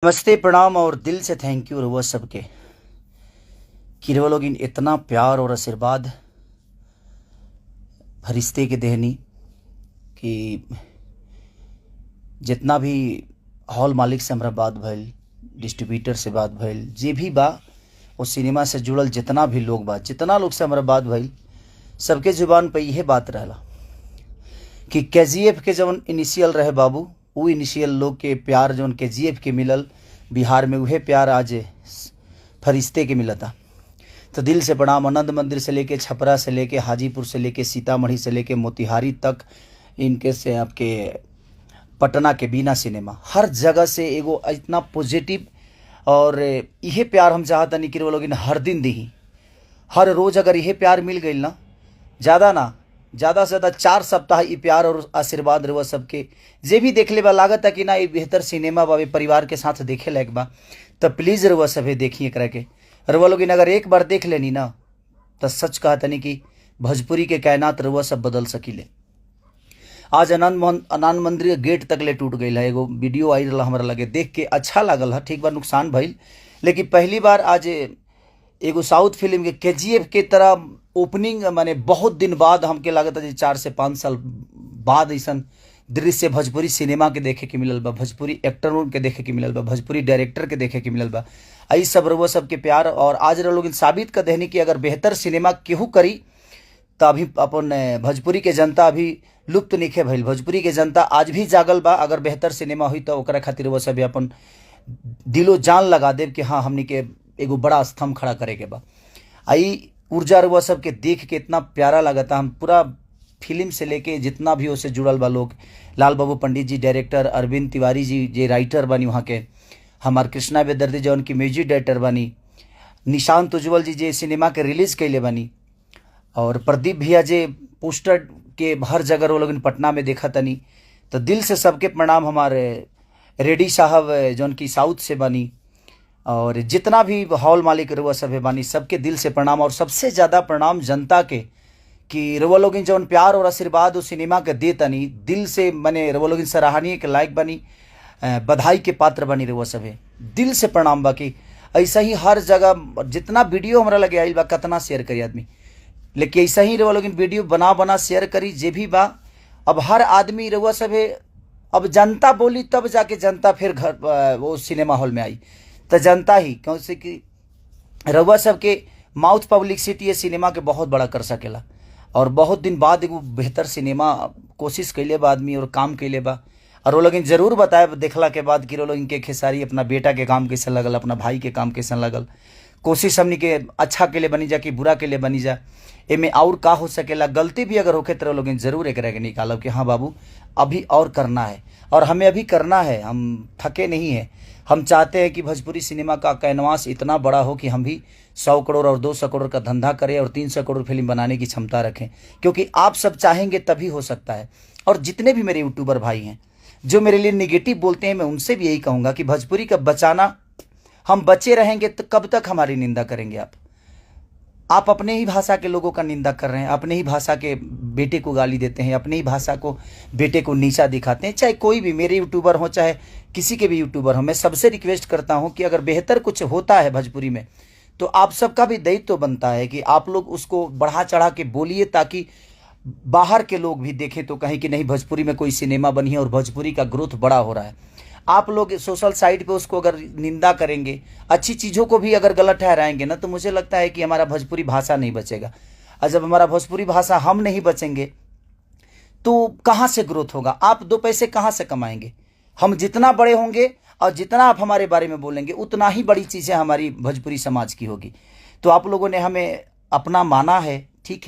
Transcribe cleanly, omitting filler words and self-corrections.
नमस्ते, प्रणाम और दिल से थैंक यू रउआ सबके कि रउआ लोग इतना प्यार और आशीर्वाद फरिश्ते के देहनी कि जितना भी हॉल मालिक से हमरा बात भइल, डिस्ट्रीब्यूटर से बात भइल, जे भी बा वो सिनेमा से जुड़ल जितना भी लोग बा, जितना लोग से हमरा बात भइल, सबके जुबान पे यह बात रहला कि केजीएफ के जवन इनिशियल रहे बाबू, वो इनिशियल लोग के प्यार जवन केजीएफ के मिलल बिहार में, वह प्यार आज फरिश्ते के मिलता। तो दिल से प्रणाम। आनंद मंदिर से लेके छपरा से लेके हाजीपुर से लेके सीतामढ़ी से लेके मोतिहारी तक, इनके से आपके पटना के बीना सिनेमा, हर जगह से एगो इतना पॉजिटिव और यह प्यार हम चाहता नहीं कि वो लोग हर दिन दी, हर रोज़ अगर यह प्यार मिल गई ना, ज़्यादा से ज़्यादा 4 सप्ताह ये प्यार और आशीर्वाद रहुआ सबके जे भी देख ले बा, लागत है कि ना ये बेहतर सिनेमा बा, परिवार के साथ देखे लायक बा। तो प्लीज़ रहुआ सभी देखिए करा के। रहुआ लोग अगर एक बार देख लेनी ना तो सच कहता नहीं कि भोजपुरी के कायनात रहुआ सब बदल सकीले। आज आनंद मंदिर गेट तक ले टूट गई है। एगो वीडियो आई रहा हमारा लगे, देख के अच्छा लागल है, ठीक बा, नुकसान भइल, लेकिन पहली बार आज एगो साउथ फिल्म के केजीएफ के तरह ओपनिंग, माने बहुत दिन बाद हमके लागत है 4 से 5 साल बाद ऐसा दृश्य भोजपुरी सिनेमा के देखे के मिलल बा, भोजपुरी एक्टर के देखे के मिलल बा, भोजपुरी डायरेक्टर के देखे के मिलल बा। आई सब रउआ सबके प्यार और आज लोग साबित कर देनी कि अगर बेहतर सिनेमा केहू करी तो अभी अपन भोजपुरी के जनता अभी लुप्त नहीं भइल। भोजपुरी के जनता आज भी जागल बा। अगर बेहतर सिनेमा हुई तो ओकरा खातिर वो सब अपन दिलो जान लगा देव कि हाँ हमनी के एगो बड़ा स्तंभ खड़ा करे के बा। आई ऊर्जा रउआ सबके देख के इतना प्यारा लगता। हम पूरा फिल्म से लेके जितना भी उससे जुड़ल बा लोग, लाल बाबू पंडित जी डायरेक्टर, अरविंद तिवारी जी जे राइटर बनी वहाँ के, हमार कृष्णा बेदर्दी जो उनकी म्यूजिक डायरेक्टर बनी, निशांत उज्ज्वल जी जे सिनेमा के रिलीज कैले बनी, और प्रदीप भैया जे पोस्टर के हर जगह वो लोग पटना में देखा तनी। तो दिल से सबके प्रणाम। हमारे रेड्डी साहब जो उनकी साउथ से बनी, और जितना भी हॉल मालिक रउआ सभे बानी, सबके दिल से प्रणाम। और सबसे ज़्यादा प्रणाम जनता के कि रउआ लोग जौन प्यार और आशीर्वाद उस सिनेमा के दे तनी, दिल से मने रउआ लोग सराहनीय के लायक बनी, बधाई के पात्र बनी। रउआ सभे दिल से प्रणाम बा कि ऐसा ही हर जगह जितना वीडियो हमारा लगे आइल बा, कितना शेयर करी आदमी, लेकिन ऐसा ही रउआ लोग वीडियो बना शेयर करी जे भी बा। अब हर आदमी रउआ सभे, अब जनता बोली तब जाके जनता फिर घर वो सिनेमा हॉल में आई, तो जनता ही क्योंकि कि रउआ सबके माउथ पब्लिसिटी ये सिनेमा के बहुत बड़ा कर सकेला। और बहुत दिन बाद एगो बेहतर सिनेमा कोशिश कैले बा आदमी और काम कैले बा। और वो लोग जरूर बताए देखला के बाद कि वो लोग इनके खेसारी अपना बेटा के काम कैसे लगल, अपना भाई के काम कैसे लगल। कोशिश हमनी के अच्छा के लिए बनी जा कि बुरा के लिए बनी जा, एमे और का हो सकेला, गलती भी अगर होके तो लोग जरूर एक रह के निकालब कि हाँ बाबू अभी और करना है, और हमें अभी करना है, हम थके नहीं हैं। हम चाहते हैं कि भोजपुरी सिनेमा का कैनवास इतना बड़ा हो कि हम भी 100 करोड़ और 200 करोड़ का धंधा करें और 300 करोड़ फिल्म बनाने की क्षमता रखें, क्योंकि आप सब चाहेंगे तभी हो सकता है। और जितने भी मेरे यूट्यूबर भाई हैं जो मेरे लिए नेगेटिव बोलते हैं, मैं उनसे भी यही कहूँगा कि भोजपुरी का बचाना, हम बचे रहेंगे तो कब तक हमारी निंदा करेंगे आप अपने ही भाषा के लोगों का निंदा कर रहे हैं, अपने ही भाषा के बेटे को गाली देते हैं, अपने ही भाषा को बेटे को नीचा दिखाते हैं। चाहे कोई भी मेरे यूट्यूबर हो, चाहे किसी के भी यूट्यूबर हो, मैं सबसे रिक्वेस्ट करता हूं कि अगर बेहतर कुछ होता है भोजपुरी में तो आप सबका भी दायित्व तो बनता है कि आप लोग उसको बढ़ा चढ़ा के बोलिए, ताकि बाहर के लोग भी देखें तो कहें कि नहीं भोजपुरी में कोई सिनेमा बनी है और भोजपुरी का ग्रोथ बड़ा हो रहा है। आप लोग सोशल साइट पे उसको अगर निंदा करेंगे, अच्छी चीज़ों को भी अगर गलत ठहराएंगे ना, तो मुझे लगता है कि हमारा भोजपुरी भाषा नहीं बचेगा। और जब हमारा भोजपुरी भाषा हम नहीं बचेंगे तो कहाँ से ग्रोथ होगा, आप 2 पैसे कहाँ से कमाएंगे। हम जितना बड़े होंगे और जितना आप हमारे बारे में बोलेंगे, उतना ही बड़ी चीज़ें हमारी भोजपुरी समाज की होगी। तो आप लोगों ने हमें अपना माना है, ठीक है।